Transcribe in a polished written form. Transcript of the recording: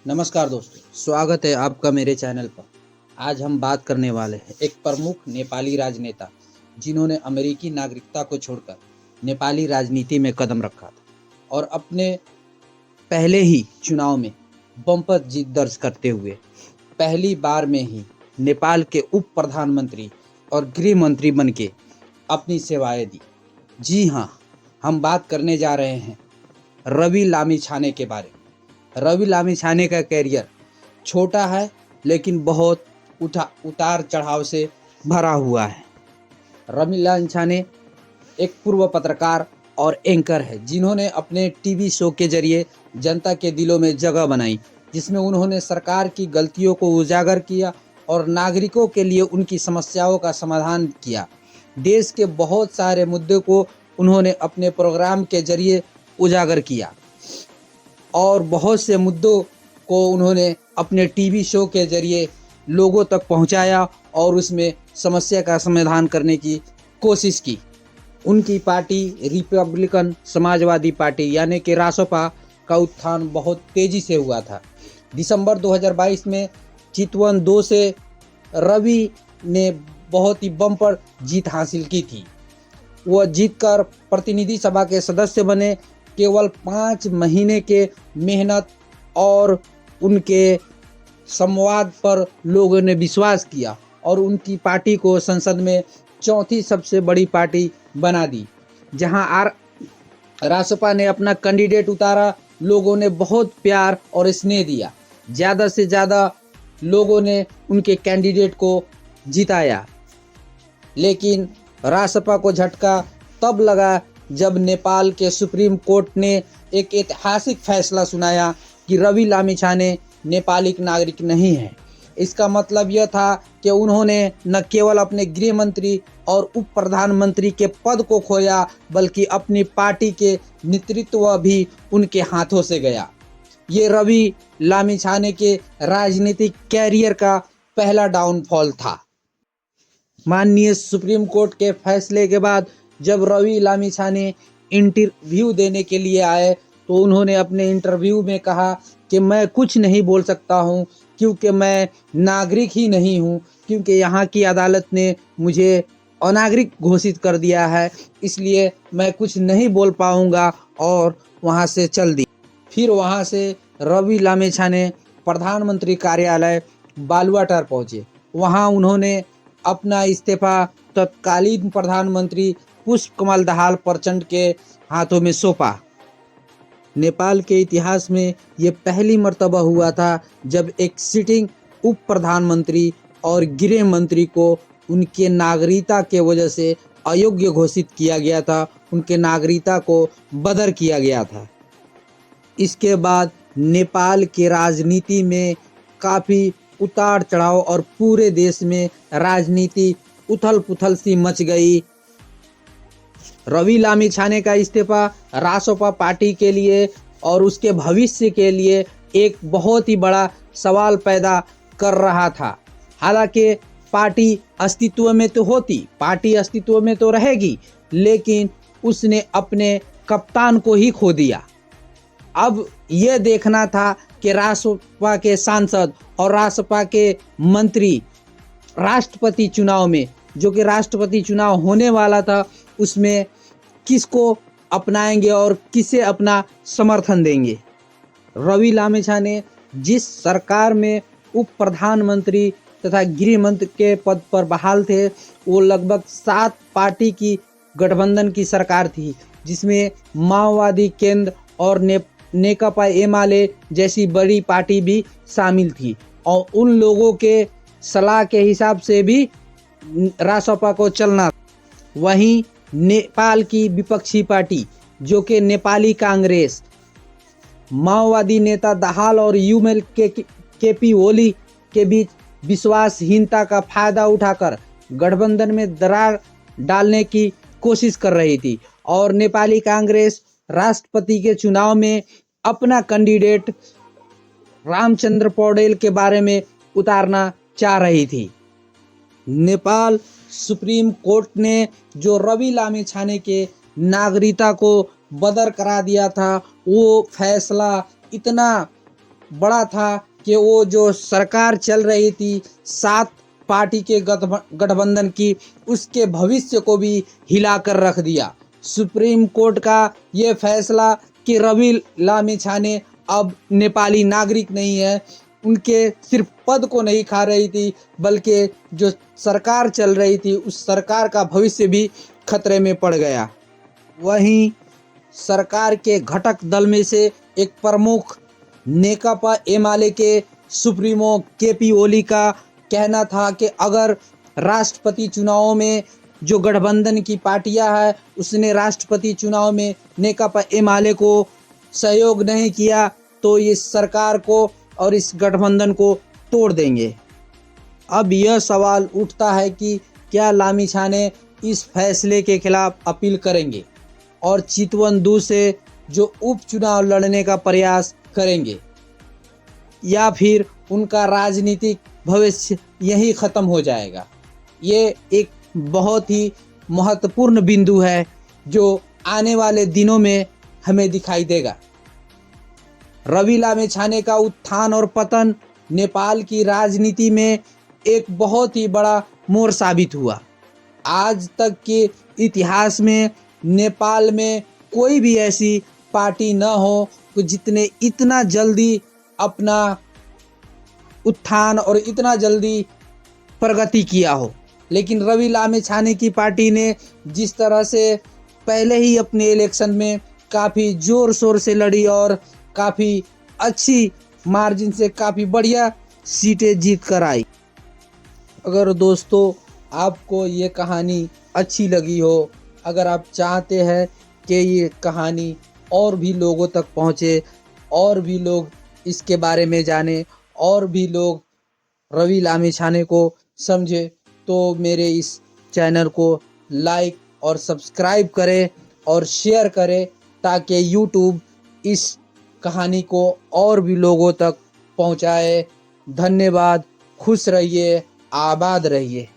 नमस्कार दोस्तों, स्वागत है आपका मेरे चैनल पर। आज हम बात करने वाले हैं एक प्रमुख नेपाली राजनेता जिन्होंने अमेरिकी नागरिकता को छोड़कर नेपाली राजनीति में कदम रखा था और अपने पहले ही चुनाव में बम्पर जीत दर्ज करते हुए पहली बार में ही नेपाल के उप प्रधानमंत्री और गृह मंत्री बन के अपनी सेवाएं दी। जी हाँ, हम बात करने जा रहे हैं रवि लामिछाने के बारे में। रवि लामिछाने का कैरियर छोटा है लेकिन बहुत उतार चढ़ाव से भरा हुआ है। रवि लामिछाने एक पूर्व पत्रकार और एंकर है जिन्होंने अपने टीवी शो के जरिए जनता के दिलों में जगह बनाई, जिसमें उन्होंने सरकार की गलतियों को उजागर किया और नागरिकों के लिए उनकी समस्याओं का समाधान किया। देश के बहुत सारे मुद्दों को उन्होंने अपने प्रोग्राम के जरिए उजागर किया और बहुत से मुद्दों को उन्होंने अपने टीवी शो के जरिए लोगों तक पहुंचाया और उसमें समस्या का समाधान करने की कोशिश की। उनकी पार्टी रिपब्लिकन समाजवादी पार्टी यानी कि रासपा का उत्थान बहुत तेज़ी से हुआ था। दिसंबर 2022 में चितवन 2 से रवि ने बहुत ही बम्पर जीत हासिल की थी। वह जीतकर प्रतिनिधि सभा के सदस्य बने। केवल 5 महीने के मेहनत और उनके संवाद पर लोगों ने विश्वास किया और उनकी पार्टी को संसद में चौथी सबसे बड़ी पार्टी बना दी। जहां रासपा ने अपना कैंडिडेट उतारा, लोगों ने बहुत प्यार और स्नेह दिया। ज़्यादा से ज़्यादा लोगों ने उनके कैंडिडेट को जिताया। लेकिन रासपा को झटका तब लगा जब नेपाल के सुप्रीम कोर्ट ने एक ऐतिहासिक फैसला सुनाया कि रवि लामिछाने नेपाली नागरिक नहीं है। इसका मतलब यह था कि उन्होंने न केवल अपने गृह मंत्री और उप प्रधानमंत्री के पद को खोया बल्कि अपनी पार्टी के नेतृत्व भी उनके हाथों से गया। ये रवि लामिछाने के राजनीतिक कैरियर का पहला डाउनफॉल था। माननीय सुप्रीम कोर्ट के फैसले के बाद जब रवि लामिछाने इंटरव्यू देने के लिए आए तो उन्होंने अपने इंटरव्यू में कहा कि मैं कुछ नहीं बोल सकता हूं क्योंकि मैं नागरिक ही नहीं हूं, क्योंकि यहाँ की अदालत ने मुझे अनागरिक घोषित कर दिया है, इसलिए मैं कुछ नहीं बोल पाऊंगा और वहाँ से चल दी। फिर वहाँ से रवि लामिछाने प्रधानमंत्री कार्यालय बालुआटार पहुँचे। वहाँ उन्होंने अपना इस्तीफा तत्कालीन प्रधानमंत्री पुष्प कमल दाहाल प्रचंड के हाथों में सौंपा। नेपाल के इतिहास में ये पहली मर्तबा हुआ था जब एक सिटिंग उप प्रधानमंत्री और गृह मंत्री को उनके नागरिकता के वजह से अयोग्य घोषित किया गया था, उनके नागरिकता को बदर किया गया था। इसके बाद नेपाल के राजनीति में काफ़ी उतार चढ़ाव और पूरे देश में राजनीति उथल पुथल सी मच गई। रवि लामिछाने का इस्तीफा रासपा पार्टी के लिए और उसके भविष्य के लिए एक बहुत ही बड़ा सवाल पैदा कर रहा था। हालांकि पार्टी अस्तित्व में तो होती, पार्टी अस्तित्व में तो रहेगी, लेकिन उसने अपने कप्तान को ही खो दिया। अब यह देखना था कि रासपा के सांसद और रासपा के मंत्री राष्ट्रपति चुनाव में, जो कि राष्ट्रपति चुनाव होने वाला था, उसमें किसको अपनाएंगे और किसे अपना समर्थन देंगे। रवि लामिछाने जिस सरकार में उप प्रधानमंत्री तथा गृह मंत्री के पद पर बहाल थे, वो लगभग 7 पार्टी की गठबंधन की सरकार थी, जिसमें माओवादी केंद्र और नेकपा एमाले जैसी बड़ी पार्टी भी शामिल थी और उन लोगों के सलाह के हिसाब से भी रासपा को चलना। वहीं नेपाल की विपक्षी पार्टी जो कि नेपाली कांग्रेस, माओवादी नेता दाहाल और युमेल केपी ओली के बीच विश्वासहीनता का फायदा उठाकर गठबंधन में दरार डालने की कोशिश कर रही थी और नेपाली कांग्रेस राष्ट्रपति के चुनाव में अपना कैंडिडेट रामचंद्र पौडेल के बारे में उतारना चाह रही थी। नेपाल सुप्रीम कोर्ट ने जो रवि लामिछाने के नागरिकता को बदर करा दिया था, वो फैसला इतना बड़ा था कि वो जो सरकार चल रही थी 7 पार्टी के गठबंधन की, उसके भविष्य को भी हिलाकर रख दिया। सुप्रीम कोर्ट का ये फैसला कि रवि लामिछाने अब नेपाली नागरिक नहीं है, उनके सिर्फ पद को नहीं खा रही थी बल्कि जो सरकार चल रही थी उस सरकार का भविष्य भी खतरे में पड़ गया। वहीं सरकार के घटक दल में से एक प्रमुख नेकपा एमाले के सुप्रीमो केपी ओली का कहना था कि अगर राष्ट्रपति चुनावों में जो गठबंधन की पार्टियां हैं उसने राष्ट्रपति चुनाव में नेकपा एमाले को सहयोग नहीं किया तो इस सरकार को और इस गठबंधन को तोड़ देंगे। अब यह सवाल उठता है कि क्या लामिछाने इस फैसले के खिलाफ अपील करेंगे और चितवन 2 से जो उपचुनाव लड़ने का प्रयास करेंगे, या फिर उनका राजनीतिक भविष्य यहीं ख़त्म हो जाएगा। ये एक बहुत ही महत्वपूर्ण बिंदु है जो आने वाले दिनों में हमें दिखाई देगा। रवि लामिछाने का उत्थान और पतन नेपाल की राजनीति में एक बहुत ही बड़ा मोड़ साबित हुआ। आज तक के इतिहास में नेपाल में कोई भी ऐसी पार्टी न हो जितने इतना जल्दी अपना उत्थान और इतना जल्दी प्रगति किया हो। लेकिन रवि लामिछाने की पार्टी ने जिस तरह से पहले ही अपने इलेक्शन में काफ़ी ज़ोर शोर से लड़ी और काफ़ी अच्छी मार्जिन से काफ़ी बढ़िया सीटें जीत कर आई। अगर दोस्तों आपको ये कहानी अच्छी लगी हो, अगर आप चाहते हैं कि ये कहानी और भी लोगों तक पहुँचे और भी लोग इसके बारे में जाने और भी लोग रवि लामिछाने को समझे, तो मेरे इस चैनल को लाइक और सब्सक्राइब करें और शेयर करें ताकि यूट्यूब इस कहानी को और भी लोगों तक पहुंचाए। धन्यवाद। खुश रहिए, आबाद रहिए।